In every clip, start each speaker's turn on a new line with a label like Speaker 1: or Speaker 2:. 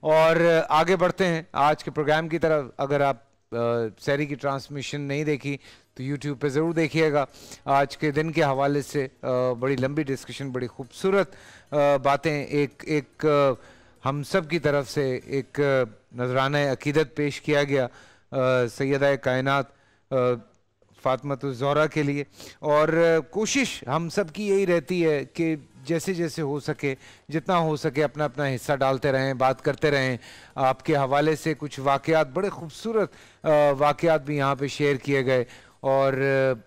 Speaker 1: اور آگے بڑھتے ہیں آج کے پروگرام کی طرف. اگر آپ سحری کی ٹرانسمیشن نہیں دیکھی تو یوٹیوب پہ ضرور دیکھیے گا. آج کے دن کے حوالے سے بڑی لمبی ڈسکشن, بڑی خوبصورت باتیں, ایک ہم سب کی طرف سے ایک نذرانہ عقیدت پیش کیا گیا سیدہ کائنات فاطمہ الزہرا کے لیے. اور کوشش ہم سب کی یہی رہتی ہے کہ جیسے جیسے ہو سکے, جتنا ہو سکے اپنا اپنا حصہ ڈالتے رہیں, بات کرتے رہیں. آپ کے حوالے سے کچھ واقعات, بڑے خوبصورت واقعات بھی یہاں پہ شیئر کیے گئے, اور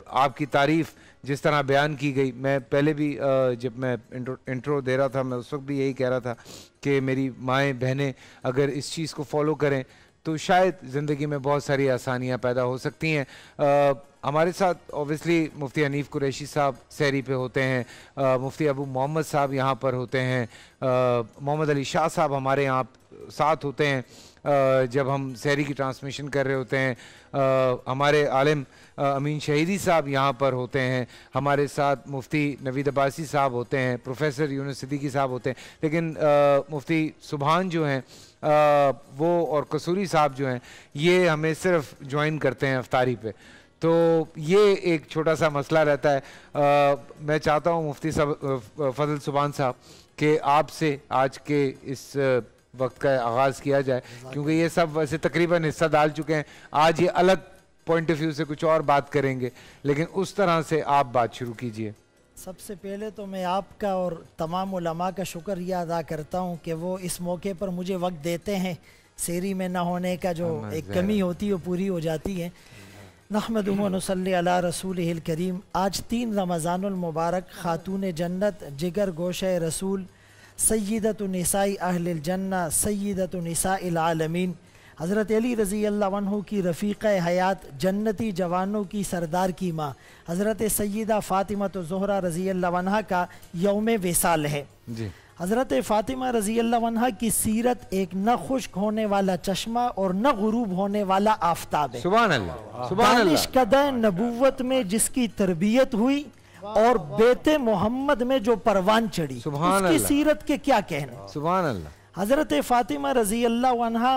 Speaker 1: آپ کی تعریف جس طرح بیان کی گئی. میں پہلے بھی جب میں انٹرو دے رہا تھا, میں اس وقت بھی یہی کہہ رہا تھا کہ میری مائیں بہنیں اگر اس چیز کو فالو کریں تو شاید زندگی میں بہت ساری آسانیاں پیدا ہو سکتی ہیں. ہمارے ساتھ اوبیسلی مفتی حنیف قریشی صاحب سحری پہ ہوتے ہیں, مفتی ابو محمد صاحب یہاں پر ہوتے ہیں, محمد علی شاہ صاحب ہمارے یہاں ساتھ ہوتے ہیں جب ہم سحری کی ٹرانسمیشن کر رہے ہوتے ہیں. ہمارے عالم امین شہیدی صاحب یہاں پر ہوتے ہیں, ہمارے ساتھ مفتی نوید عباسی صاحب ہوتے ہیں, پروفیسر یونس صدیقی صاحب ہوتے ہیں, لیکن مفتی سبحان جو ہیں وہ اور قصوری صاحب جو ہیں یہ ہمیں صرف جوائن کرتے ہیں افطاری پہ. تو یہ ایک چھوٹا سا مسئلہ رہتا ہے. میں چاہتا ہوں مفتی فضل سبحان صاحب کہ آپ سے آج کے اس وقت کا آغاز کیا جائے, کیونکہ یہ سب ویسے تقریباً حصہ ڈال چکے ہیں. آج یہ الگ پوائنٹ آف ویو سے کچھ اور بات کریں گے, لیکن اس طرح سے آپ بات شروع کیجئے.
Speaker 2: سب سے پہلے تو میں آپ کا اور تمام علماء کا شکریہ ادا کرتا ہوں کہ وہ اس موقع پر مجھے وقت دیتے ہیں. سحری میں نہ ہونے کا جو ایک کمی ہوتی ہے وہ پوری ہو جاتی ہے. نحمدہ و نصلی علی رسولہ الکریم. آج 3 رمضان المبارک, خاتون جنت, جگر گوشہ رسول, سیدۃ نساء اہل الجنہ, سیدۃ نساء العالمین, حضرت علی رضی اللہ عنہ کی رفیقہ حیات, جنتی جوانوں کی سردار کی ماں حضرت سیدہ فاطمہ الزہرا رضی اللہ عنہ کا یوم وصال ہے. حضرت فاطمہ رضی اللہ عنہ کی سیرت ایک نہ خشک ہونے والا چشمہ اور نہ غروب ہونے والا آفتاب ہے.
Speaker 1: سبحان اللہ, سبحان اللہ.
Speaker 2: دانشکدہ نبوت میں جس کی تربیت ہوئی اور بیت محمد میں جو پروان چڑھی, اس کی سیرت کے کیا کہنا.
Speaker 1: سبحان اللہ.
Speaker 2: حضرت فاطمہ رضی اللہ عنہ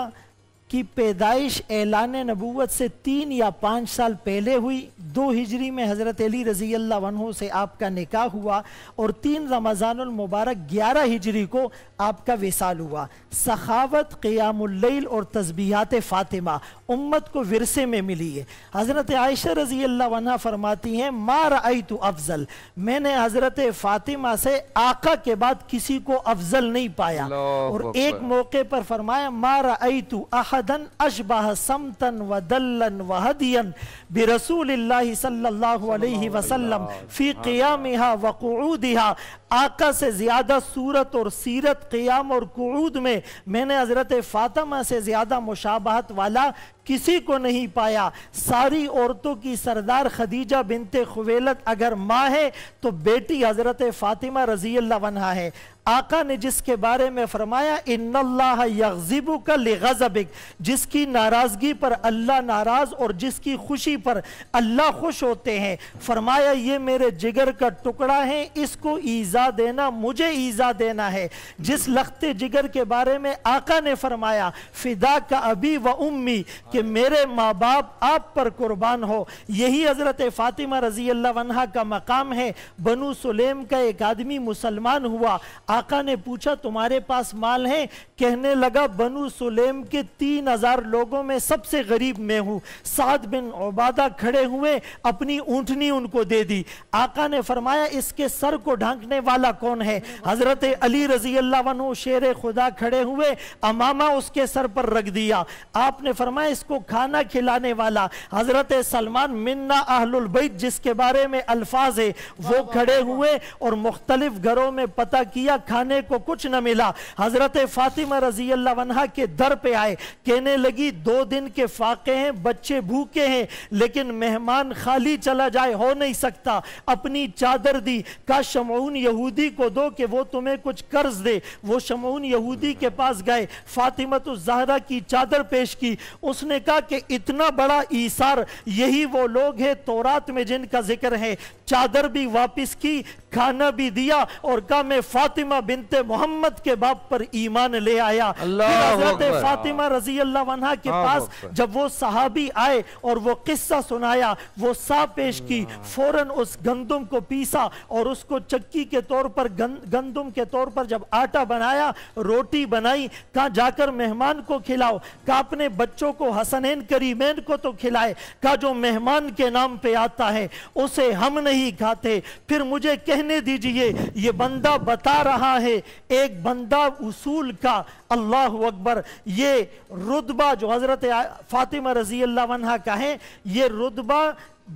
Speaker 2: کی پیدائش اعلان نبوت سے 3 یا 5 سال پہلے ہوئی. 2 ہجری میں حضرت علی رضی اللہ عنہ سے آپ کا نکاح ہوا, اور 3 رمضان المبارک 11 ہجری کو آپ کا وصال ہوا. سخاوت, قیام اللیل اور تسبیحات فاطمہ امت کو ورثے میں ملی ہے. حضرت عائشہ رضی اللہ عنہ فرماتی ہیں ما رأیت افضل, میں نے حضرت فاطمہ سے آقا کے بعد کسی کو افضل نہیں پایا. اور ایک موقع پر فرمایا ما رأیت احدن اشبہ سمتن و دلن و ہدین برسول اللہ صلی اللہ علیہ وسلم فی قیامہا و قعودہا. آقا سے زیادہ صورت اور سیرت, قیام اور قعود میں نے حضرت فاطمہ سے زیادہ مشابہت والا کسی کو نہیں پایا. ساری عورتوں کی سردار خدیجہ بنت خویلد اگر ماں ہے تو بیٹی حضرت فاطمہ رضی اللہ عنہ ہے. آقا نے جس کے بارے میں فرمایا ان اللہ یغضبک لغضبک, جس کی ناراضگی پر اللہ ناراض اور جس کی خوشی پر اللہ خوش ہوتے ہیں, فرمایا یہ میرے جگر کا ٹکڑا ہے, اس کو ایذا دینا مجھے ایذا دینا ہے. جس لخت جگر کے بارے میں آقا نے فرمایا فدا کا ابی و امی, کہ میرے ماں باپ آپ پر قربان ہو, یہی حضرت فاطمہ رضی اللہ عنہ کا مقام ہے. بنو سلیم کا ایک آدمی مسلمان ہوا, آقا نے پوچھا تمہارے پاس مال ہے؟ کہنے لگا بنو سلیم کے 3000 لوگوں میں سب سے غریب میں ہوں. سعد بن عبادہ کھڑے ہوئے, اپنی اونٹنی ان کو دے دی. آقا نے فرمایا اس کے سر کو ڈھانکنے والا کون ہے؟ حضرت علی رضی اللہ عنہ شیر خدا کھڑے ہوئے, امامہ اس کے سر پر رکھ دیا. آپ نے فرمایا اس کو کھانا کھلانے والا حضرت سلمان منا اہل البیت جس کے بارے میں الفاظ ہے, وہ کھڑے ہوئے اور مختلف گھروں میں پتہ کیا, کھانے کو کچھ نہ ملا. حضرت فاطمہ رضی اللہ عنہ کے در پہ آئے, کہنے لگی 2 دن کے فاقے ہیں, بچے بھوکے ہیں, لیکن مہمان خالی چلا جائے ہو نہیں سکتا. اپنی چادر دی, کہا شمعون یہودی کو دو کہ وہ تمہیں کچھ قرض دے. وہ شمعون یہودی کے پاس گئے, فاطمہ الزہرا کی چادر پیش کی. اس نے کہا کہ اتنا بڑا ایثار, یہی وہ لوگ ہیں تورات میں جن کا ذکر ہے, चादर भी वापस की, खाना भी दिया और कहा मैं फातिमा बिनते मोहम्मद के बाप पर ईमान ले आया। फिर हजरत फातिमा रजी अल्लाह अन्हा के पास जब वो सहाबी आए और वो किस्सा सुनाया, वो सा पेश की, फौरन उस गंदुम को पीसा और उसको चक्की के तौर पर गंदुम के तौर पर जब आटा बनाया, रोटी बनाई, कहा जाकर मेहमान को खिलाओ, कहा अपने बच्चों को हसनैन करीमैन को तो खिलाए, कहा जो मेहमान के नाम पे आता है उसे हम नहीं खाते। फिर मुझे कहने दीजिए, ये बंदा बता रहा है एक बंदा उसूल का, अल्लाह अकबर, ये रुतबा जो हजरत फातिमा रजी अल्लाह अन्हा का है, ये रुतबा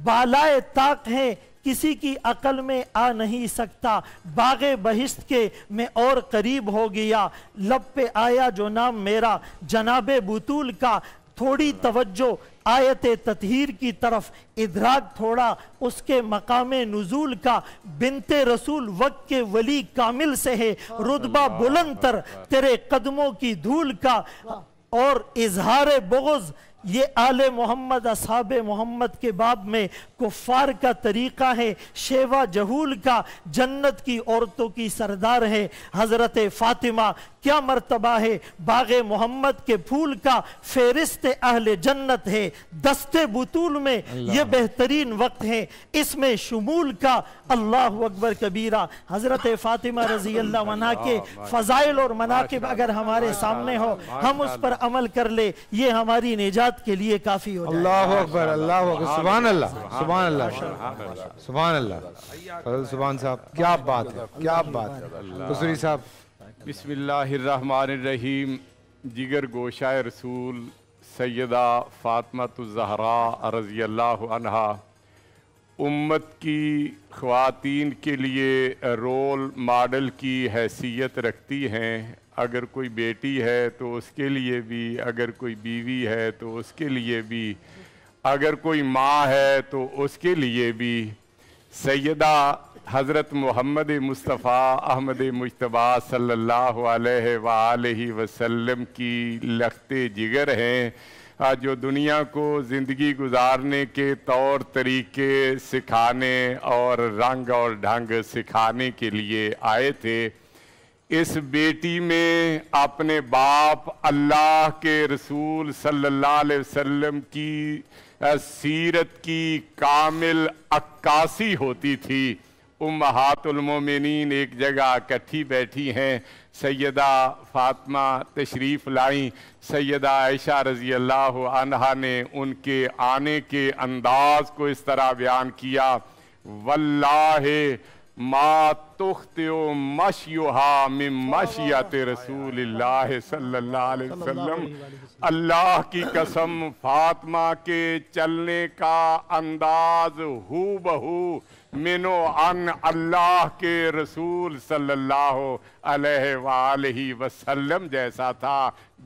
Speaker 2: बालाए ताक है, किसी की अकल में आ नहीं सकता। बागे बहिश्त के मैं और करीब हो गया, लब पे आया जो नाम मेरा जनाबे बुतूल का, थोड़ी तवज्जो आयत ततहीर की तरफ, इदराक थोड़ा उसके मकामे नुजूल का, बिनते रसूल वक्त के वली कामिल से है, रुतबा बुलंदतर तेरे कदमों की धूल का, और इजहार बुग़्ज़ ये आले मोहम्मद असहाबे मोहम्मद के बाब में कुफ़ार का तरीक़ा है, शेवा जहूल का, जन्नत की औरतों की सरदार है हज़रत फ़ातिमा। क्या मर्तबा है बाग़े मोहम्मद के फूल का, फ़हरिस्त अहले जन्नत है, दस्ते बुतूल में ये बेहतरीन वक्त है, इसमें शुमूल का, अल्लाह अकबर कबीरा। हज़रत फ़ातिमा रज़ी अल्लाह अन्हा के फ़ज़ाइल और मनाक़िब अगर हमारे सामने हो, हम उस पर अमल कर ले, ये हमारी निजात के लिए काफ़ी हो जाए।
Speaker 1: अल्लाह अकबर, अल्लाह अकबर, सुभान अल्लाह, सुभान अल्लाह, सुभान अल्लाह। सुभान साहब, क्या बात है, क्या बात है। कुसरी साहब,
Speaker 3: बिस्मिल्लाहिर्रहमानिर्रहीम। जिगर गोशाए रसूल सैयदा फ़ातिमा-तुज़-ज़हरा रज़ी अल्लाह अन्हा उम्मत की ख़वातीन के लिए रोल मॉडल की हैसियत रखती हैं। अगर कोई बेटी है तो उसके लिए भी, अगर कोई बीवी है तो उसके लिए भी, अगर कोई माँ है तो उसके लिए भी। सैयदा हज़रत मोहम्मद मुस्तफ़ा अहमद मुज्तबा सल्लल्लाहु अलैहि वसल्लम की लख्ते जिगर हैं, जो दुनिया को ज़िंदगी गुजारने के तौर तरीके सिखाने और रंग और ढंग सिखाने के लिए आए थे। इस बेटी में अपने बाप अल्लाह के रसूल सल्लल्लाहु अलैहि वसल्लम की सीरत की कामिल अक्कासी होती थी। उम्महातुल मोमिनीन एक जगह इकट्ठी बैठी हैं, सैयदा फ़ातिमा तशरीफ़ लाई, सैयदा आयशा रज़ी अल्लाह अन्हा ने उनके आने के अंदाज़ को इस तरह बयान किया, वल्लाहि मा तुख्तियो मशयुहा मिन मशियत रसूलिल्लाह सल्लल्लाहु अलैहि वसल्लम। अल्लाह की कसम, फातिमा के चलने का अंदाज हू बहू मिनो अन अल्लाह के रसूल सल्लल्लाहु अलैहि वसल्लम जैसा था।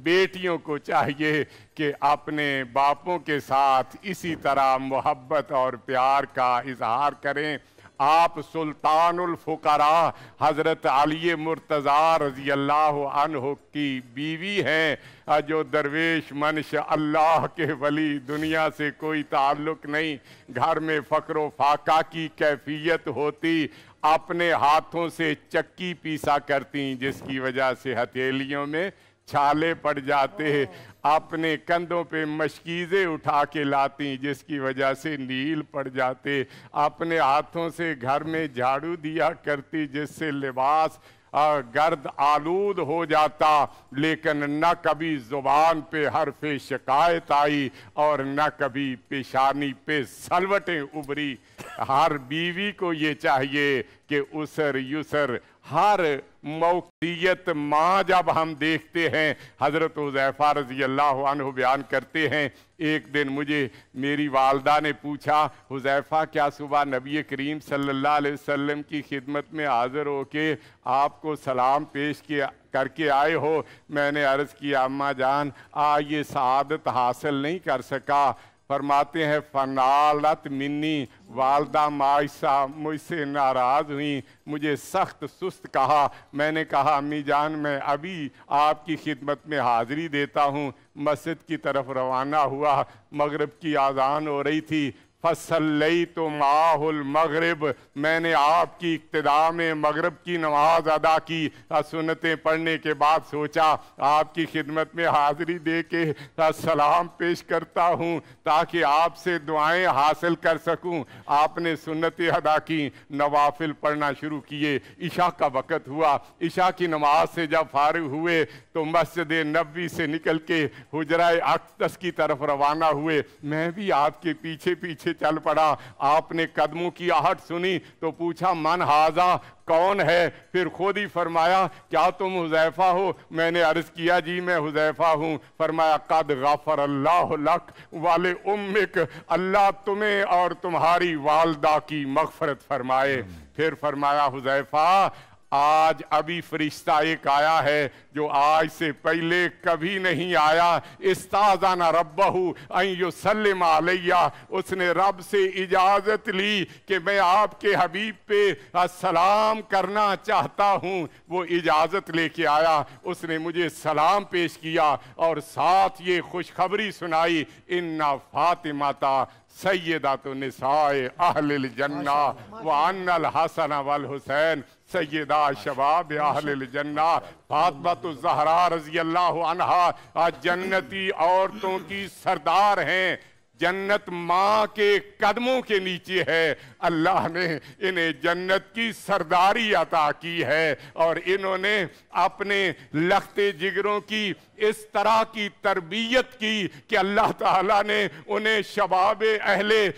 Speaker 3: बेटियों को चाहिए कि अपने बापों के साथ इसी तरह मोहब्बत और प्यार का इजहार करें। आप सुल्तानुल फुकरा हज़रत अली मुर्तज़ा रज़ी अल्लाह अन्हु की बीवी हैं, जो दरवेश मनश अल्लाह के वली, दुनिया से कोई ताल्लुक़ नहीं, घर में फ़क्र फाका की कैफियत होती, अपने हाथों से चक्की पीसा करती जिसकी वजह से हथेलियों में छाले पड़ जाते, अपने कंधों पे मशकीज़े उठा के लाती जिसकी वजह से नील पड़ जाते, अपने हाथों से घर में झाड़ू दिया करती जिससे लिबास गर्द आलूद हो जाता, लेकिन न कभी ज़ुबान पे हरफ़ शिकायत आई और न कभी पेशानी पे सलवटें उभरी। हर बीवी को ये चाहिए कि उसर युसर हर मौक़ियत माँ जब हम देखते हैं, हज़रत हुज़ैफ़ा रज़ी अल्लाह अन्हु बयान करते हैं, एक दिन मुझे मेरी वालदा ने पूछा, हुज़ैफ़ा क्या सुबह नबी करीम सल्लल्लाहु अलैहि वसल्लम की खिदमत में हाज़िर हो के आपको सलाम पेश किया करके आए हो? मैंने अर्ज़ किया, अम्मा जान ये सआदत हासिल नहीं कर सका। फरमाते हैं फ़नालत मिन्नी, वालदा मायसा मुझसे नाराज़ हुई, मुझे सख्त सुस्त कहा। मैंने कहा अम्मी जान मैं अभी आपकी खिदमत में हाज़िरी देता हूँ। मस्जिद की तरफ रवाना हुआ, मगरिब की आज़ान हो रही थी, फसल्लैतु माहुल मगरिब, मैंने आपकी इक्तिदा में मगरिब की नमाज अदा की। सुन्नतें पढ़ने के बाद सोचा आपकी खिदमत में हाजिरी दे के सलाम पेश करता हूँ ताकि आपसे दुआएं हासिल कर सकूँ। आपने सुन्नतें अदा की, नवाफिल पढ़ना शुरू किए। इशा का वक़्त हुआ। इशा की नमाज से जब फारिग हुए तो मस्जिद नबवी से निकल के हुजरा अक़दस की तरफ रवाना हुए। मैं भी आपके पीछे पीछे चल पड़ा। आपने कदमों की आहट सुनी तो पूछा मन हाजा, कौन है? फिर खुद ही फरमाया क्या तुम हुज़ैफा हो? मैंने अर्ज किया जी मैं हुज़ैफा हूँ। फरमाया कद गफ़र अल्लाह लक वाले उम्मिक, अल्लाह तुम्हें और तुम्हारी वालदा की मग़फ़रत फरमाए। फिर फरमाया हुज़ैफा आज अभी फरिश्ता एक आया है जो आज से पहले कभी नहीं आया। इस्ताज़ाना रब्बहू अन युसल्लिम अलैया, उसने रब से इजाज़त ली कि मैं आपके हबीब पे सलाम करना चाहता हूँ। वो इजाज़त लेके आया, उसने मुझे सलाम पेश किया और साथ ये खुशखबरी सुनाई इन्ना फातिमाता सैयदातु निसाए अहलिल जन्ना व अन्नल हसन वल हुसैन सैयदा शबाब अहलिल जन्ना। फातिमातु ज़हरा रज़ी अल्लाहु अन्हा जन्नती औरतों की सरदार हैं। जन्नत माँ के कदमों के नीचे है। अल्लाह ने इन्हें जन्नत की सरदारी अता की है और इन्होंने अपने लखते जिगरों की इस तरह की तरबियत की कि अल्लाह ताला ने उन्हें शबाब अहले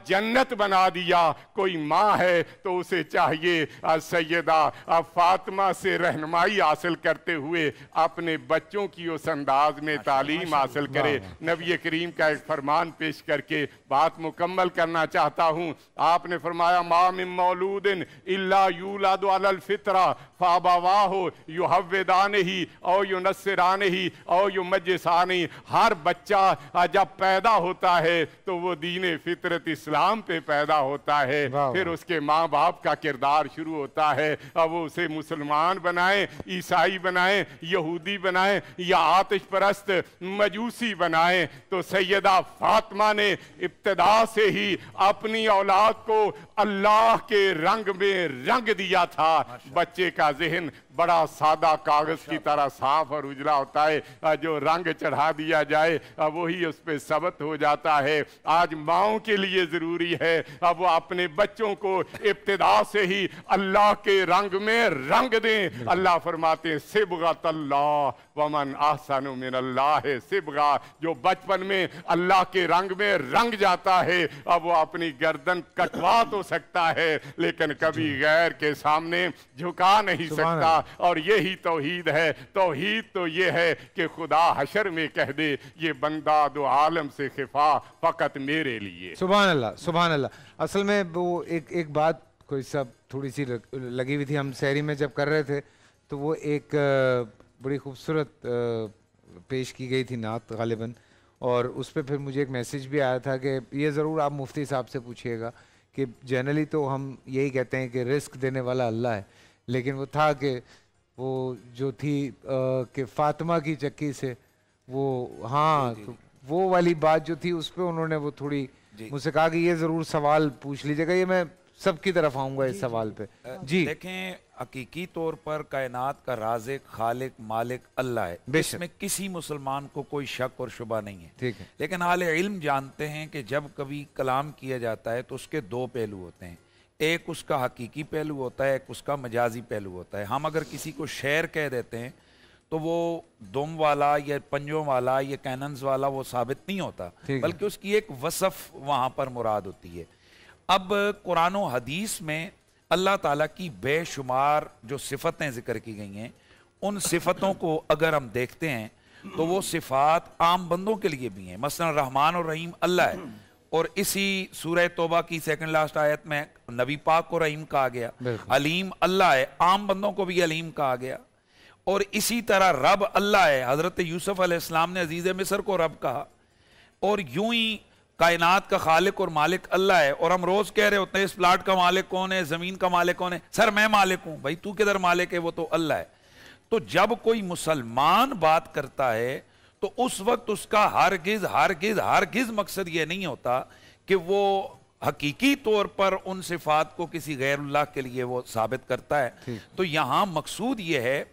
Speaker 3: जन्नत बना दिया। कोई माँ है तो उसे चाहिए सैयदा फातिमा से रहनुमाई हासिल करते हुए अपने बच्चों की उस अंदाज में तालीम हासिल करे। नबी करीम का एक फरमान पेश करके बात मुकम्मल करना चाहता हूँ। आपने फरमाया मा मिन मौलूदिन इल्ला यूलादु अलल फितरा फाबावाहु युहव्विदानिही औ युनस्सिरानिही औ युमज्जिसानिही। हर बच्चा जब पैदा होता है तो वो दीन फितरत इस्लाम पे पैदा होता है। फिर उसके माँ बाप का किरदार शुरू होता है। अब वो उसे मुसलमान बनाए, ईसाई बनाए, यहूदी बनाए या आतिश परस्त मजूसी बनाए। तो सैयदा फातिमा ने इब्तिदा से ही अपनी औलाद को अल्लाह के रंग में रंग दिया था। बच्चे का ज़हन बड़ा सादा कागज की तरह साफ और उजला होता है, जो रंग चढ़ा दिया जाए वही उस पर सबत हो जाता है। आज माओं के लिए ज़रूरी है अब वो अपने बच्चों को इब्तिदा से ही अल्लाह के रंग में रंग दें। अल्लाह फरमाते हैं सिबगतल्लाह वमन अहसनु मिनल्लाह सिबगा। जो बचपन में अल्लाह के रंग में रंग जाता है अब वो अपनी गर्दन कटवा तो सकता है लेकिन कभी गैर के सामने झुका नहीं सकता। और यही तौहीद है। तौहीद तो ये है कि खुदा हशर में कह दे ये बंदा दो आलम से खिफा फकत मेरे लिए। सुभान अल्लाह, सुभान अल्लाह।
Speaker 1: असल में वो एक बात कोई सब थोड़ी सी लगी हुई थी। हम सहरी में जब कर रहे थे तो वो एक बड़ी खूबसूरत पेश की गई थी नात गालिबन, और उस पर फिर मुझे एक मैसेज भी आया था कि ये ज़रूर आप मुफ्ती साहब से पूछिएगा कि जनरली तो हम यही कहते हैं कि रिस्क देने वाला अल्लाह है, लेकिन वो था कि वो जो थी कि फातिमा की चक्की से वो हाँ तो वो वाली बात जो थी उस पर उन्होंने वो थोड़ी मुझसे कहा कि ये ज़रूर सवाल पूछ लीजिएगा। ये मैं सबकी तरफ आऊँगा इस सवाल पे। जी
Speaker 4: देखें, हकीकी तौर पर कायनात का राज़िक खालिक मालिक अल्लाह है, इसमें किसी मुसलमान को कोई शक और शुबा नहीं है।
Speaker 1: ठीक है।
Speaker 4: लेकिन आले इल्म जानते हैं कि जब कभी कलाम किया जाता है तो उसके दो पहलू होते हैं। एक उसका हकीकी पहलू होता है, एक उसका मजाजी पहलू होता है। हम अगर किसी को शेर कह देते हैं तो वो दुम वाला या पंजों वाला या कैनन्स वाला वो साबित नहीं होता, बल्कि उसकी एक वसफ वहाँ पर मुराद होती है। अब कुरान और हदीस में अल्लाह ताला की बेशुमार जो सिफ़तें ज़िक्र की गई हैं, उन सिफ़तों को अगर हम देखते हैं तो वो सिफ़ात आम बंदों के लिए भी हैं। मसलन रहमान और रहीम अल्लाह है, और इसी सूरह तौबा की सेकंड लास्ट आयत में नबी पाक को रहीम कहा गया। अलीम अल्लाह है, आम बंदों को भी अलीम कहा गया। और इसी तरह रब अल्लाह है, हज़रत यूसुफ अलैहिस्सलाम ने अजीज़ मिस्र को रब कहा। और यूं ही कायनात का खालिक और मालिक अल्लाह है। और हम रोज कह रहे होते हैं इस प्लाट का मालिक कौन है, जमीन का मालिक कौन है, सर मैं मालिक हूं। भाई तू किधर मालिक है, वो तो अल्लाह है। तो जब कोई मुसलमान बात करता है तो उस वक्त उसका हरगिज हरगिज हरगिज मकसद ये नहीं होता کہ وہ حقیقی طور پر ان صفات کو کسی غیر اللہ کے لیے وہ ثابت کرتا ہے. تو یہاں مقصود یہ ہے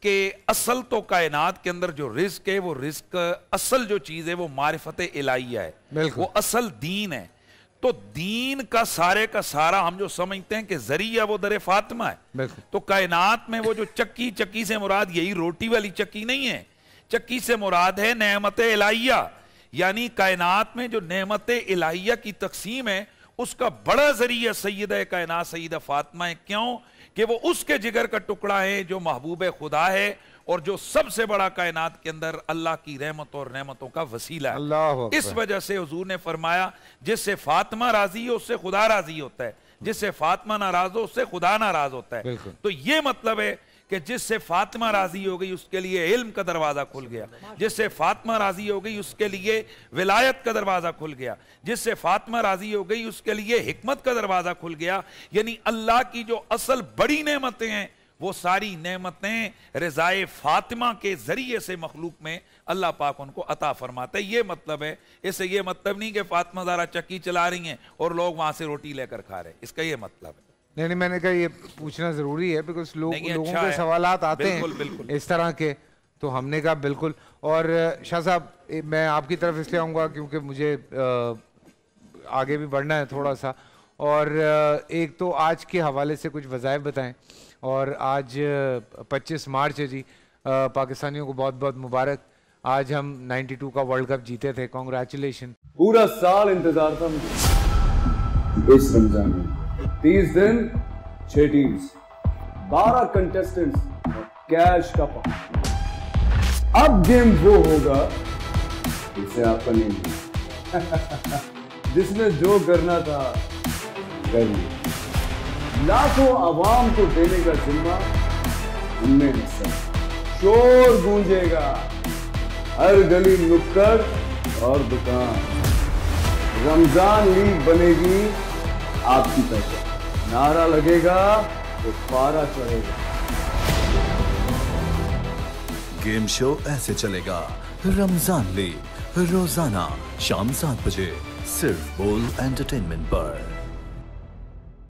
Speaker 4: کہ اصل تو کائنات کے اندر جو رزق ہے وہ رزق اصل جو چیز ہے وہ معرفت الہیہ ہے, وہ اصل دین ہے. تو دین کا سارے کا سارا ہم جو سمجھتے ہیں کہ ذریعہ وہ در فاطمہ ہے. تو کائنات میں وہ جو چکی سے مراد یہی روٹی والی چکی نہیں ہے, چکی سے مراد ہے نعمت الہیہ. یعنی کائنات میں جو نعمت الہیہ کی تقسیم ہے اس کا بڑا ذریعہ سیدہ کائنات سیدہ فاطمہ ہے. کیوں کہ وہ اس کے جگر کا ٹکڑا ہے جو محبوب خدا ہے اور جو سب سے بڑا کائنات کے اندر اللہ کی رحمت اور نعمتوں کا وسیلہ ہے. اس وجہ سے حضور نے فرمایا جس سے فاطمہ راضی ہو اس سے خدا راضی ہوتا ہے, جس سے فاطمہ ناراض ہو اس سے خدا ناراض ہوتا ہے. تو یہ مطلب ہے کہ جس سے فاطمہ راضی ہو گئی اس کے لیے علم کا دروازہ کھل گیا, جس سے فاطمہ راضی ہو گئی اس کے لیے ولایت کا دروازہ کھل گیا, جس سے فاطمہ راضی ہو گئی اس کے لیے حکمت کا دروازہ کھل گیا. یعنی اللہ کی جو اصل بڑی نعمتیں ہیں وہ ساری نعمتیں رضائے فاطمہ کے ذریعے سے مخلوق میں اللہ پاک ان کو عطا فرماتا ہے. یہ مطلب ہے. اس سے یہ مطلب نہیں کہ فاطمہ زہرا چکی چلا رہی ہیں اور لوگ وہاں سے روٹی لے کر کھا رہے, اس کا یہ مطلب ہے.
Speaker 1: نہیں, میں نے کہا یہ پوچھنا ضروری ہے بیکاز لوگوں کے سوالات آتے ہیں اس طرح کے, تو ہم نے کہا بالکل. اور شاہ صاحب میں آپ کی طرف اس لیے آؤں گا کیونکہ مجھے آگے بھی بڑھنا ہے تھوڑا سا, اور ایک تو آج کے حوالے سے کچھ وظائف بتائیں. اور آج 25 مارچ ہے جی, پاکستانیوں کو بہت بہت مبارک. آج ہم 92 کا ورلڈ کپ جیتے تھے, کانگریچولیشن.
Speaker 5: پورا سال انتظار تھا مجھے اس رمضان میں. 30 دن 6 ٹیمز 12 کنٹیسٹنٹس اور کیش کا پاؤں. اب گیم وہ ہوگا جسے آپ کا نہیں جس میں جو کرنا تھا کر لیا. لاکھوں عوام کو دینے کا ذمہ ہم نے حصہ. شور گونجے گا ہر گلی نکڑ اور دکان. رمضان لیگ بنے گی آپ کی پہچان. نعرہ لگے گا تو پارا چڑھے گا.
Speaker 6: گیم شو ایسے چلے گا. رمضان لیگ روزانہ شام 7 بجے صرف بول انٹرٹینمنٹ پر.